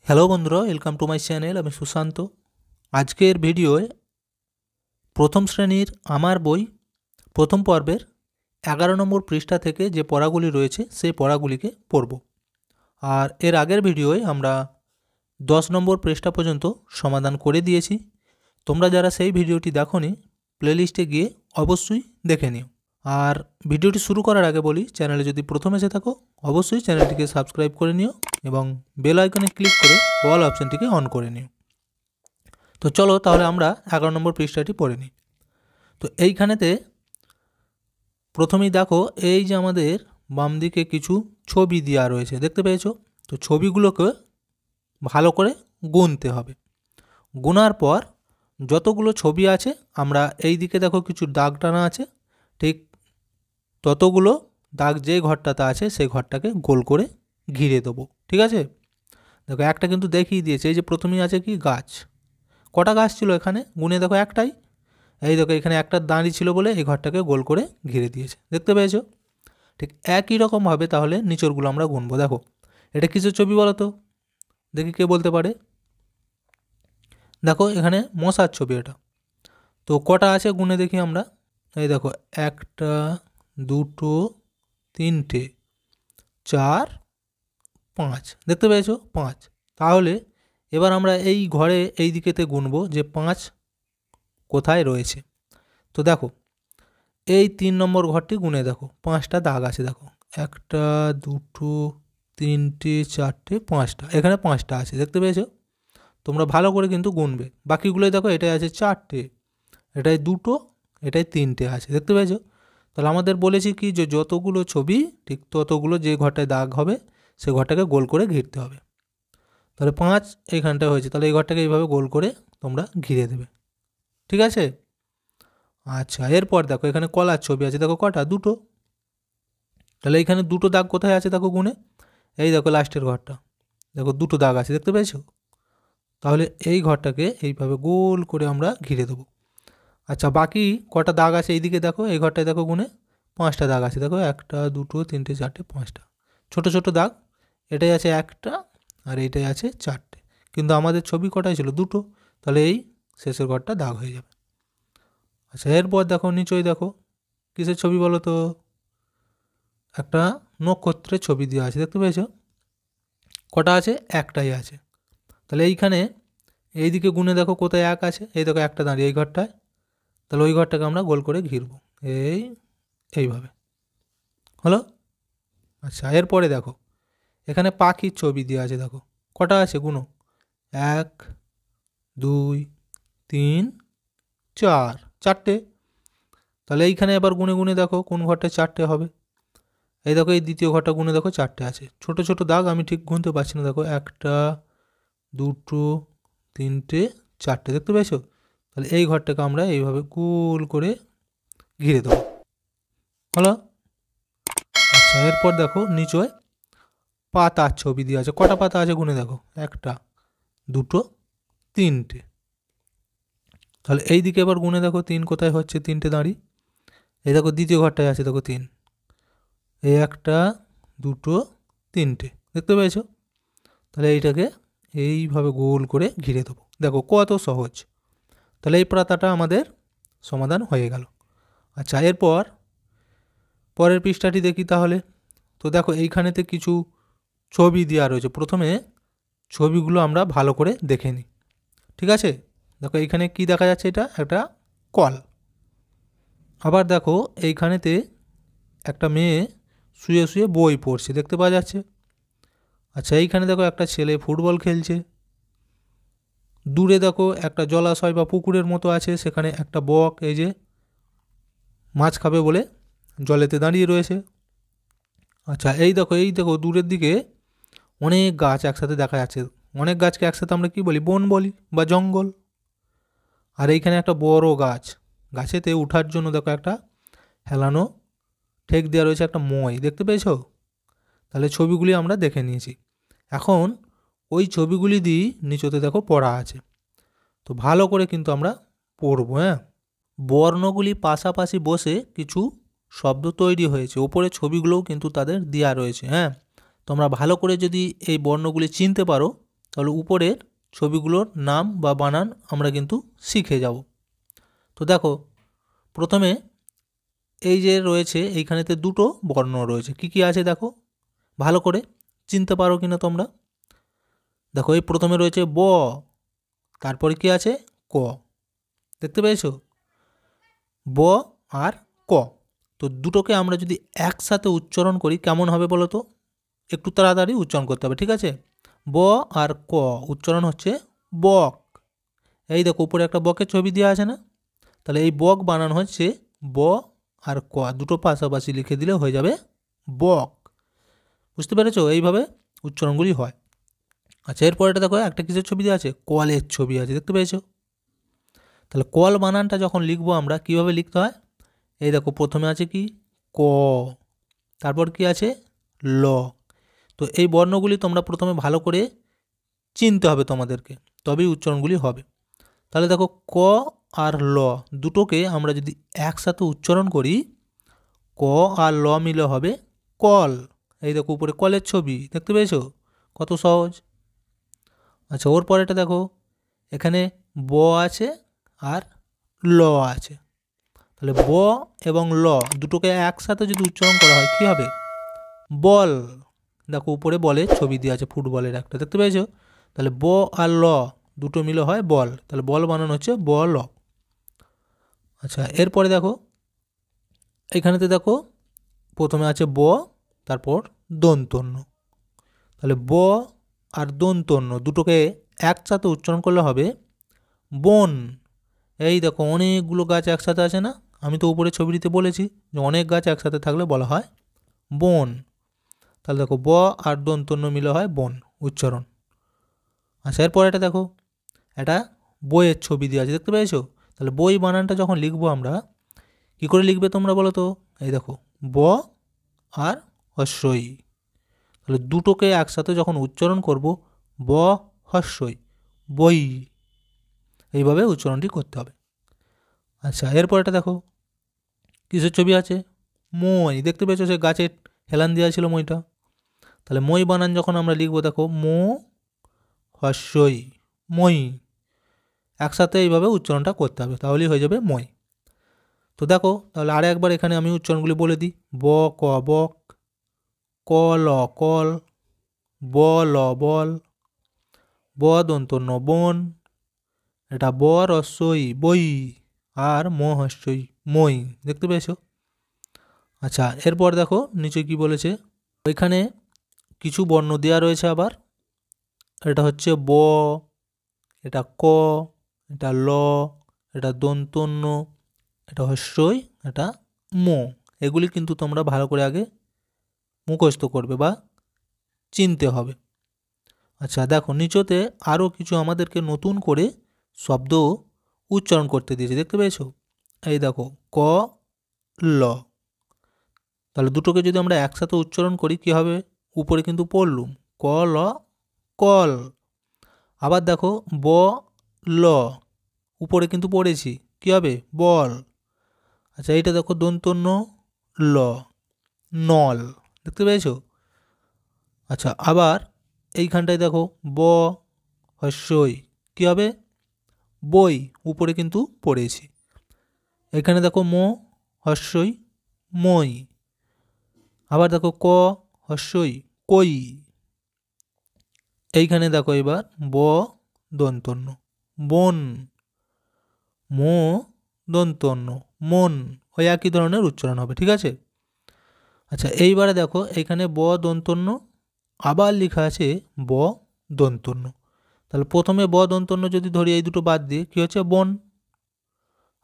Hello বন্ধুরা, welcome to my channel. আমি সুশান্ত। আজকের ভিডিওয়ে প্রথম শ্রেণীর আমার বই প্রথম পর্বের 11 নম্বর পৃষ্ঠা থেকে যে পড়াগুলি রয়েছে সেই পড়াগুলিকে পড়ব। আর এর আগের ভিডিওয়ে আমরা 10 নম্বর পৃষ্ঠা পর্যন্ত সমাধান করে দিয়েছি। তোমরা যারা সেই ভিডিওটি দেখোনি, প্লেলিস্টে গিয়ে অবশ্যই দেখে নিও। আর ভিডিওটি শুরু করার আগে বলি, চ্যানেলে যদি প্রথম এসে থাকো অবশ্যই চ্যানেলটিকে সাবস্ক্রাইব করে নিও এবং বেল আইকনে ক্লিক করে অল অপশানটিকে অন করে নিও। তো চলো তাহলে আমরা 11 নম্বর পৃষ্ঠাটি পড়ে নিই। তো এইখানেতে প্রথমেই দেখো, এই যে আমাদের বাম দিকে কিছু ছবি দেওয়া রয়েছে, দেখতে পেয়েছো? তো ছবিগুলোকে ভালো করে গুনতে হবে। গোনার পর যতগুলো ছবি আছে, আমরা এই দিকে দেখো কিছু দাগ টানা আছে, ঠিক ততগুলো দাগ যে ঘরটাতে আছে সেই ঘরটাকে গোল করে ঘিরে দেবো। ঠিক আছে? দেখো একটা কিন্তু দেখিয়ে দিয়েছে, এই যে প্রথমেই আছে কি গাছ। কটা গাছ ছিল এখানে? গুনে দেখো একটাই। এই দেখো এখানে একটা দাঁড়িয়ে ছিল বলে এই ঘরটাকে গোল করে ঘিরে দিয়েছে, দেখতে পেয়েছো? ঠিক একই রকমভাবে তাহলে নিচরগুলো আমরা গুনবো। দেখো এটা কিসের ছবি বলো তো, দেখি কে বলতে পারে। দেখো এখানে মশার ছবি এটা। তো কটা আছে গুনে দেখি আমরা। এই দেখো একটা, দুটো, তিনটে, চার, পাঁচ, দেখতে পেয়েছো? পাঁচ। তাহলে এবার আমরা এই ঘরে এই দিকেতে গুনবো যে পাঁচ কোথায় রয়েছে। তো দেখো এই 3 নম্বর ঘরটি গুনে দেখো, 5টা দাগ আছে। দেখো একটা, দুটো, তিনটে, চারটে, 5টা, এখানে 5টা আছে, দেখতে পেয়েছো? তোমরা ভালো করে কিন্তু গুনবে। বাকিগুলোই দেখো, এটাই আছে 4টে, এটাই 2টো, এটাই 3টে আছে, দেখতে পেয়েছো? তাহলে আমাদের বলেছি কি, যে যতগুলো ছবি ঠিক ততগুলো যে ঘরটায় দাগ হবে সে ঘরটাকে গোল করে ঘিরতে হবে। তাহলে 5 এইখানটায় হয়েছে, তাহলে এই ঘরটাকে এইভাবে গোল করে তোমরা ঘিরে দেবে। ঠিক আছে? আচ্ছা, এরপর দেখো এখানে কলার ছবি আছে, দেখো কটা? দুটো। তাহলে এইখানে দুটো দাগ কোথায় আছে দেখো গুনে। এই দেখো লাস্টের ঘরটা, দেখো দুটো দাগ আছে, দেখতে পেয়েছো? তাহলে এই ঘরটাকে এইভাবে গোল করে আমরা ঘিরে দেবো। আচ্ছা, বাকি কটা দাগ আছে এইদিকে দেখো, এই ঘরটায় দেখো গুনে 5টা দাগ আছে। দেখো একটা, দুটো, তিনটে, চারটে, 5টা ছোট ছোট দাগ। এটাই আছে একটা, আর এইটাই আছে 4টে। কিন্তু আমাদের ছবি কটাই ছিল? দুটো। তাহলে এই শেষের ঘরটা দাগ হয়ে যাবে। আচ্ছা, এরপর দেখো নিচই দেখো কিসের ছবি বলো তো? একটা নক্ষত্রের ছবি দেওয়া আছে, দেখতে পেয়েছো? কটা আছে? একটাই আছে। তাহলে এইখানে এইদিকে গুনে দেখো কোথায় এক আছে, এই দেখো একটা দাঁড়িয়ে এই ঘরটায়। তাহলে ওই ঘরটাকে আমরা গোল করে ঘিরবো এইভাবে। হলো? আচ্ছা, এরপরে দেখো এখানে পাখির ছবি দেওয়া আছে, দেখো কটা আছে গুনো। 1, 2, 3, 4, 4টে। তাহলে এইখানে এবার গুনে গুনে দেখো কোন ঘরটায় 4টে হবে। এই দেখো এই দ্বিতীয় ঘরটা গুনে দেখো 4টে আছে, ছোট ছোট দাগ, আমি ঠিক গুনতে পারছি না। দেখো একটা, দুটো, তিনটে, 4টে, দেখতে পেয়েছো? তাহলে এই ঘরটাকে আমরা এইভাবে গোল করে ঘিরে দেবো। হলো? আচ্ছা, এরপর দেখো নিচে পাতার ছবি দিয়ে আছে, কটা পাতা আছে গুনে দেখো। একটা, দুটো, তিনটে। তাহলে এই দিকে এবার গুনে দেখো 3 কোথায় হচ্ছে, 3টে দাঁড়ি। এই দেখো দ্বিতীয় ঘরটায় আছে, দেখো 3। এই একটা, দুটো, তিনটে, দেখতে পেয়েছো? তাহলে এইটাকে এইভাবে গোল করে ঘিরে দেবো। দেখো কত সহজ। তাহলে এই পাতাটা আমাদের সমাধান হয়ে গেল। আচ্ছা, এরপর পরের পৃষ্ঠাটি দেখি তাহলে। তো দেখো এইখানেতে কিছু ছবি দেওয়া রয়েছে। প্রথমে ছবিগুলো আমরা ভালো করে দেখে নিই। ঠিক আছে? দেখো এইখানে কি দেখা যাচ্ছে, এটা একটা কল। আবার দেখো এইখানেতে একটা মেয়ে শুয়ে শুয়ে বই পড়ছে, দেখতে পাওয়া যাচ্ছে। আচ্ছা, এইখানে দেখো একটা ছেলে ফুটবল খেলছে। দূরে দেখো একটা জলাশয় বা পুকুরের মতো আছে, সেখানে একটা বক এই যে মাছ খাবে বলে জলেতে দাঁড়িয়ে রয়েছে। আচ্ছা, এই দেখো দূরের দিকে অনেক গাছ একসাথে দেখা যাচ্ছে। অনেক গাছকে একসাথে আমরা কি বলি? বন বলি বা জঙ্গল। আর এইখানে একটা বড় গাছ, গাছেতে উঠার জন্য দেখো একটা হেলানো ঠেক দেওয়া রয়েছে, একটা মই, দেখতে পেয়েছো? তাহলে ছবিগুলি আমরা দেখে নিয়েছি। এখন ওই ছবিগুলি দিয়ে নিচতে দেখো পড়া আছে। তো ভালো করে কিন্তু আমরা পড়বো। হ্যাঁ, বর্ণগুলি পাশাপাশি বসে কিছু শব্দ তৈরি হয়েছে, ওপরে ছবিগুলোও কিন্তু তাদের দেওয়া রয়েছে। হ্যাঁ, তোমরা ভালো করে যদি এই বর্ণগুলি চিনতে পারো তাহলে উপরের ছবিগুলোর নাম বা বানান আমরা কিন্তু শিখে যাব। তো দেখো প্রথমে এই যে রয়েছে এইখানেতে দুটো বর্ণ রয়েছে, কি কি আছে দেখো ভালো করে চিনতে পারো কিনা তোমরা। দেখো এই প্রথমে রয়েছে ব, তারপরে কি আছে ক, দেখতে পেয়েছো ব আর ক। তো দুটোকে আমরা যদি একসাথে উচ্চারণ করি কেমন হবে বলো তো, একটু তাড়াতাড়ি উচ্চারণ করতে হবে, ঠিক আছে। ব আর ক উচ্চারণ হচ্ছে বক। এই দেখো উপরে একটা বকের ছবি দেওয়া আছে না, তাহলে এই বক বানানো হচ্ছে ব আর ক, দুটো পাশাপাশি লিখে দিলে হয়ে যাবে বক। বুঝতে পেরেছো, এইভাবে উচ্চারণগুলি হয়। আচ্ছা এরপরেটা দেখো একটা কিসের ছবি দেওয়া আছে, কলের ছবি আছে, দেখতে পেয়েছো। তাহলে কল বানানটা যখন লিখবো আমরা কিভাবে লিখতে হয়, এই দেখো প্রথমে আছে কি ক, তারপর কি আছে ল। তো এই বর্ণগুলি তোমরা প্রথমে ভালো করে চিনতে হবে তোমাদেরকে, তবেই উচ্চারণগুলি হবে। তাহলে দেখো ক আর ল দুটোকে আমরা যদি একসাথে উচ্চারণ করি, ক আর ল মিলে হবে কল। এই দেখো উপরে কলের ছবি, দেখতে পেয়েছো কত সহজ। আচ্ছা ওর পরেটা দেখো এখানে ব আছে আর ল আছে, তাহলে ব এবং ল দুটোকে একসাথে যদি উচ্চারণ করা হয় কী হবে, বল। দেখো উপরে বলের ছবি দিয়ে আছে, ফুটবলের একটা, দেখতে পেয়েছো। তাহলে ব আর ল দুটো মিলে হয় বল, তাহলে বল বানানো হচ্ছে বল। আচ্ছা এরপরে দেখো এখানেতে দেখো প্রথমে আছে ব, তারপর দন্তন্য। তাহলে ব আর দন্তন্য দুটোকে একসাথে উচ্চারণ করলে হবে বন। এই দেখো অনেকগুলো গাছ একসাথে আছে না, আমি তো উপরে ছবিটিতে বলেছি যে অনেক গাছ একসাথে থাকলে বলা হয় বন। তাহলে দেখো ব আর দন্তন্য মিলে হয় বন উচ্চারণ। আচ্ছা এরপর এটা দেখো এটা বইয়ের ছবি দিয়ে আছে, দেখতে পেয়েছো। তাহলে বই বানানটা যখন লিখবো আমরা কী করে লিখবে তোমরা বলো তো, এই দেখো ব আর হস্যই, তাহলে দুটোকে একসাথে যখন উচ্চারণ করব ব হস্যই বই, এইভাবে উচ্চারণটি করতে হবে। আচ্ছা এরপর এটা দেখো কিসের ছবি আছে, মই, দেখতে পেয়েছো সে গাছের হেলান দেওয়া ছিল মইটা। তাহলে মই বানান যখন আমরা লিখবো দেখো মো হস্যই মই, একসাথে এইভাবে উচ্চারণটা করতে হবে, তাহলেই হয়ে যাবে মই। তো দেখো তাহলে আর একবার এখানে আমি উচ্চারণগুলি বলে দিই, ব ক বক, ক ল কল, ব ল বল, ব দন্তন্য বন, এটা ব রস্যই বই, আর ম হস্যই মই, দেখতে পেয়েছো। আচ্ছা এরপর দেখো নিচে কি বলেছে, ওইখানে কিছু বর্ণ দেওয়া রয়েছে আবার, এটা হচ্ছে ব, এটা ক, এটা ল, এটা দন্তন্য, এটা হস্যই, এটা মো। এগুলি কিন্তু তোমরা ভালো করে আগে মুখস্থ করবে বা চিনতে হবে। আচ্ছা দেখো নিচতে আরও কিছু আমাদেরকে নতুন করে শব্দ উচ্চারণ করতে দিয়েছে, দেখতে পেয়েছো। এই দেখো ক ল, তাহলে দুটোকে যদি আমরা একসাথে উচ্চারণ করি কী হবে, উপরে কিন্তু পড়লুম ক ল কল। আবার দেখো ব ল, উপরে কিন্তু পড়েছি কী হবে বল। আচ্ছা এইটা দেখো দন্তন্য ল নল, দেখতে পেয়েছো। আচ্ছা আবার এইখানটায় দেখো ব হস্যই কী হবে বই, উপরে কিন্তু পড়েছি। এখানে দেখো মো হস্যই মই, আবার দেখো ক হস্যই কই। এইখানে দেখো এবার ব দন্তন্য বন, মো দন্তন্য মন, ওই একই ধরনের উচ্চারণ হবে, ঠিক আছে। আচ্ছা এইবারে দেখো এইখানে ব দন্তন্য আবার লেখা আছে ব দন্তন্য, তাহলে প্রথমে ব দন্তন্য যদি ধরি এই দুটো বাদ দিয়ে কী হচ্ছে বন,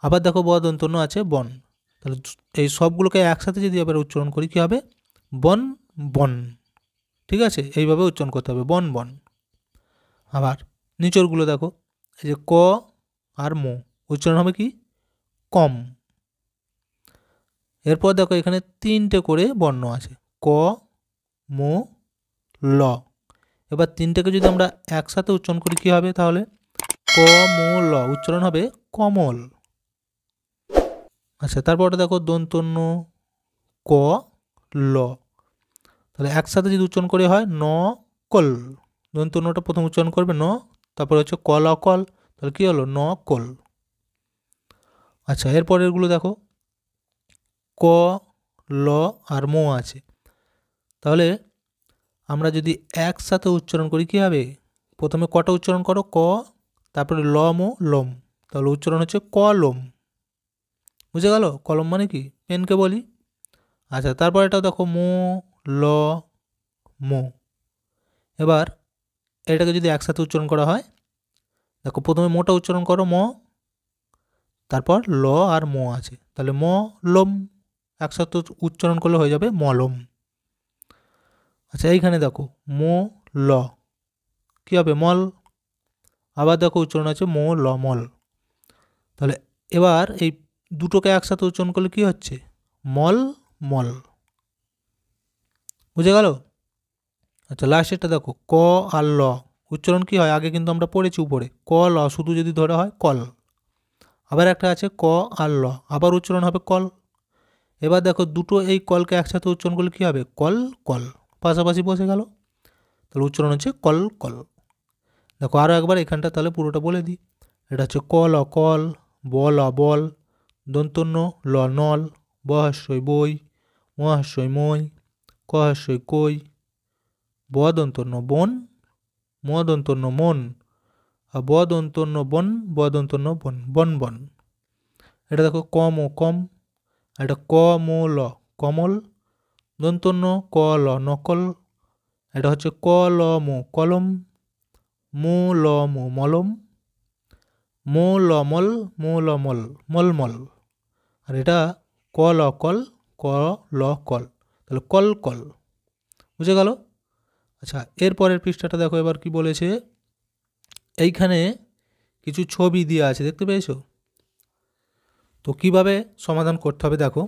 আবার দেখো ব দন্তন্য আছে বন, তাহলে এই সবগুলোকে একসাথে যদি আবার উচ্চারণ করি কী হবে বন বন, ঠিক আছে, এইভাবে উচ্চারণ করতে হবে বন বন। আবার নিচরগুলো দেখো এই যে ক আর মো উচ্চারণ হবে কি কম। এরপর দেখো এখানে তিনটে করে বর্ণ আছে ক মো ল, এবার তিনটেকে যদি আমরা একসাথে উচ্চারণ করি কী হবে, তাহলে ক মো ল উচ্চারণ হবে কমল। আচ্ছা তারপরে দেখো দন্তন্য ক ল, তাহলে একসাথে যদি উচ্চারণ করে হয় ন কল, দন্ত নটা প্রথম উচ্চারণ করবে ন, তারপরে হচ্ছে কল অকল, তাহলে কী হলো ন কল। আচ্ছা, এরপরেরগুলো দেখো, ক ল আর ম আছে, তাহলে আমরা যদি একসাথে উচ্চারণ করি কী হবে, প্রথমে কটা উচ্চারণ করো ক, তারপরে ল ম লম, তাহলে উচ্চারণ হচ্ছে কলম। বুঝে গেল? কলম মানে কি, পেনকে বলি। আচ্ছা, তারপর এটা দেখো মো ল মো। এবার এটাকে যদি একসাথে উচ্চারণ করা হয়, দেখো প্রথমে মোটা উচ্চারণ করো ম, তারপর ল আর ম আছে, তাহলে ম লম, একসাথে উচ্চারণ করলে হয়ে যাবে মলম। আচ্ছা, এইখানে দেখো মো ল, কী হবে মল। আবার দেখো উচ্চারণ আছে মো ল মল, তাহলে এবার এই দুটোকে একসাথে উচ্চারণ করলে কী হচ্ছে মল মল। বুঝে গেল? আচ্ছা, লাস্টেরটা দেখো ক আর ল, উচ্চারণ কী হয় আগে কিন্তু আমরা পড়েছি উপরে, ক ল শুধু যদি ধরে হয় কল। আবার একটা আছে ক আর ল, আবার উচ্চারণ হবে কল। এবার দেখো দুটো এই কলকে একসাথে উচ্চারণ করলে কী হবে কল কল, পাশাপাশি বসে গেল, তাহলে উচ্চারণ হচ্ছে কল কল। দেখো আরও একবার এখানটা তাহলে পুরোটা বলে দিই। এটা হচ্ছে কল অকল, বল অবল, দন্তন্য ল নল, বহাস্যই বই, মহাস্যই মই, কহাস্যই কই, বদন্তন্য বন, মদন্তন্য মন, আর বদন্তন্য বন, বদন্তন্য বন বন বন। এটা দেখো কম ও কম, এটা ক মো ল কমল, দন্তন্য ক ল নকল, এটা হচ্ছে ক ল মো কলম, মো ল মো মলম, মো ল মল, মো ল মল মলমল। আর এটা ক ল কল, ক ল কল, তাহলে কল কল। বুঝে গেল? আচ্ছা, এরপরের পৃষ্ঠাটা দেখো এবার কি বলেছে, এইখানে কিছু ছবি দেওয়া আছে, দেখতে পেয়েছো? তো কিভাবে সমাধান করতে হবে দেখো,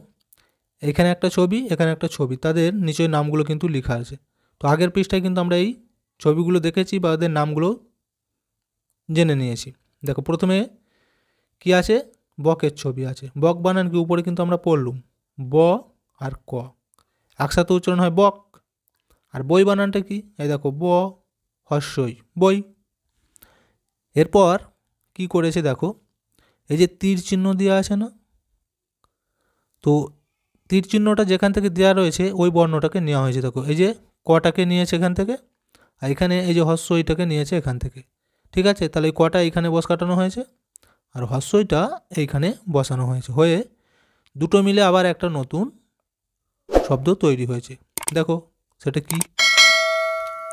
এখানে একটা ছবি, এখানে একটা ছবি, তাদের নিচের নামগুলো কিন্তু লেখা আছে। তো আগের পৃষ্ঠায় কিন্তু আমরা এই ছবিগুলো দেখেছি বা ওদের নামগুলো জেনে নিয়েছি। দেখো প্রথমে কি আছে, বকের ছবি আছে, বক বানান কি উপরে কিন্তু আমরা পড়লুম, ব আর ক একসাথে উচ্চারণ হয় বক। আর বই বানানটা কি, এই দেখো ব হস্যই বই। এরপর কি করেছে দেখো, এই যে তীর চিহ্ন দেওয়া আছে না, তো তীর চিহ্নটা যেখান থেকে দেওয়া রয়েছে ওই বর্ণটাকে নেওয়া হয়েছে। দেখো এই যে কটাকে নিয়েছে এখান থেকে, আর এখানে এই যে হস্যইটাকে নিয়েছে এখান থেকে। ঠিক আছে, তাহলে এই কটা এইখানে বস কাটানো হয়েছে, আর হস্যইটা এইখানে বসানো হয়েছে, হয়ে দুটো মিলে আবার একটা নতুন শব্দ তৈরি হয়েছে। দেখো সেটা কি,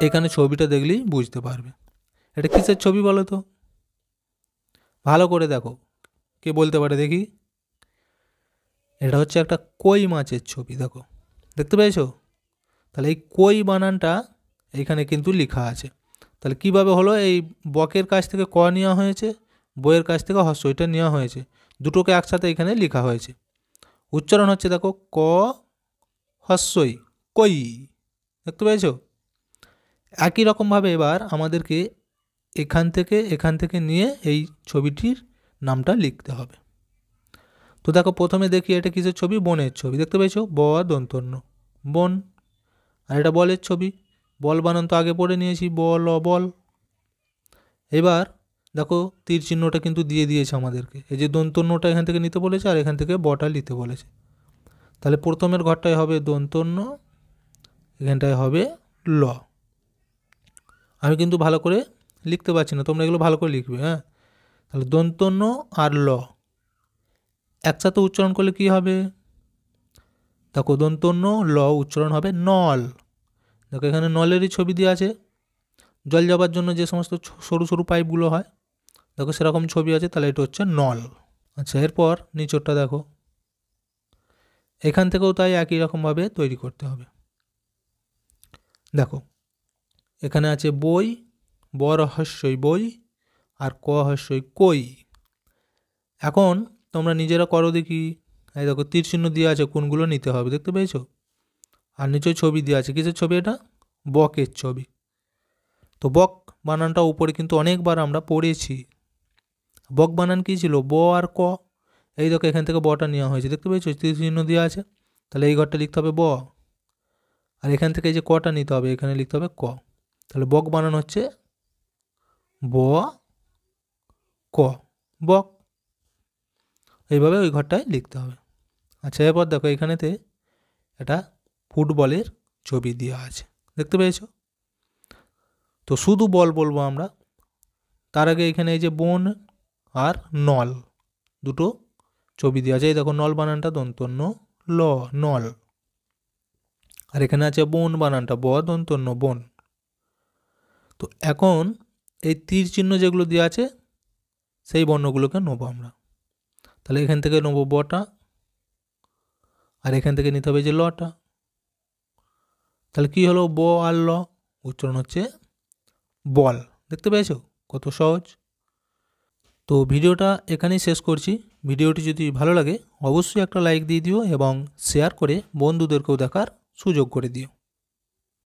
এখানে ছবিটা দেখলেই বুঝতে পারবে। এটা কিসের ছবি বলো তো, ভালো করে দেখো, কে বলতে পারে দেখি। এটা হচ্ছে একটা কই মাছের ছবি, দেখো দেখতে পেয়েছো? তাহলে এই কই বানানটা এইখানে কিন্তু লেখা আছে। তাহলে কিভাবে হলো, এই বকের কাছ থেকে ক নেওয়া হয়েছে, বইয়ের কাছ থেকে হস্যইটা নেওয়া হয়েছে, দুটোকে একসাথে এখানে লেখা হয়েছে। উচ্চারণ হচ্ছে দেখো ক হস্যই কই, দেখতে পেয়েছো? একই রকমভাবে এবার আমাদেরকে এখান থেকে নিয়ে এই ছবিটির নামটা লিখতে হবে। তো দেখো প্রথমে দেখি এটা কিসের ছবি, বনের ছবি, দেখতে পেয়েছো ব দন্তন্য বন। আর এটা বলের ছবি, বল বানান তো আগে পড়ে নিয়েছি, বল বল। এবার দেখো তীর চিহ্নটা কিন্তু দিয়ে দিয়েছে আমাদেরকে, এই যে দন্তন্যটা এখান থেকে নিতে বলেছে আর এখান থেকে বটা নিতে বলেছে। তাহলে প্রথমের ঘরটায় হবে দন্তন্য, এখানটায় হবে ল। আমি কিন্তু ভালো করে লিখতে পারছি না, তোমরা এগুলো ভালো করে লিখবে, হ্যাঁ। তাহলে দন্তন্য আর ল একসাথে উচ্চারণ করলে কি হবে, দেখো দন্তন্য ল উচ্চারণ হবে নল। দেখো এখানে নলেরই ছবি দেওয়া আছে, জল যাবার জন্য যে সমস্ত সরু সরু পাইপগুলো হয়, দেখো সেরকম ছবি আছে, তাহলে এটা হচ্ছে নল। আচ্ছা, এরপর নিচরটা দেখো, এখান থেকেও তাই একই রকমভাবে তৈরি করতে হবে। দেখো এখানে আছে বই, বড় হস্যই বই, আর ক হস্যই কই। এখন তোমরা নিজেরা করো দেখি, এই দেখো তীর চিহ্ন দিয়ে আছে, কোনগুলো নিতে হবে দেখতে পেয়েছো? আর নিচে ছবি দেওয়া আছে, কিসের ছবি এটা, বকের ছবি। তো বক বানানটা উপরে কিন্তু অনেকবার আমরা পড়েছি। বক বানান কী ছিল, ব আর ক, এই দেখো এখান থেকে বটা নেওয়া হয়েছে, দেখতে পেয়েছো তীর চিহ্ন দেওয়া আছে, তাহলে এই ঘরটা লিখতে হবে ব। আর এখান থেকে এই যে কটা নিতে হবে, এখানে লিখতে হবে ক। তাহলে বক বানানো হচ্ছে ব ক, বক। এইভাবে ওই ঘরটায় লিখতে হবে। আচ্ছা, এরপর দেখো এখানেতে একটা ফুটবলের ছবি দেওয়া আছে, দেখতে পেয়েছো? তো শুধু বল বলবো আমরা। তার আগে এখানে এই যে বন আর নল দুটো ছবি দেওয়া আছে। এই দেখো নল বানানটা দন্তন্য ল, নল। আর এখানে আছে বন বানানটা ব দন্তন্য বন। তো এখন এই তীর চিহ্ন যেগুলো দেওয়া আছে সেই বর্ণগুলোকে নেবো আমরা। তাহলে এখান থেকে নেবো বটা, আর এখান থেকে নিতে হবে যে লটা। তাহলে কি হলো, ব আর ল উচ্চারণ হচ্ছে বল। দেখতে পেয়েছো কত সহজ। তো ভিডিওটা এখানেই শেষ করছি। ভিডিওটি যদি ভালো লাগে অবশ্যই একটা লাইক দিয়ে দিও এবং শেয়ার করে বন্ধুদেরকেও দেখার সুযোগ করে দিও।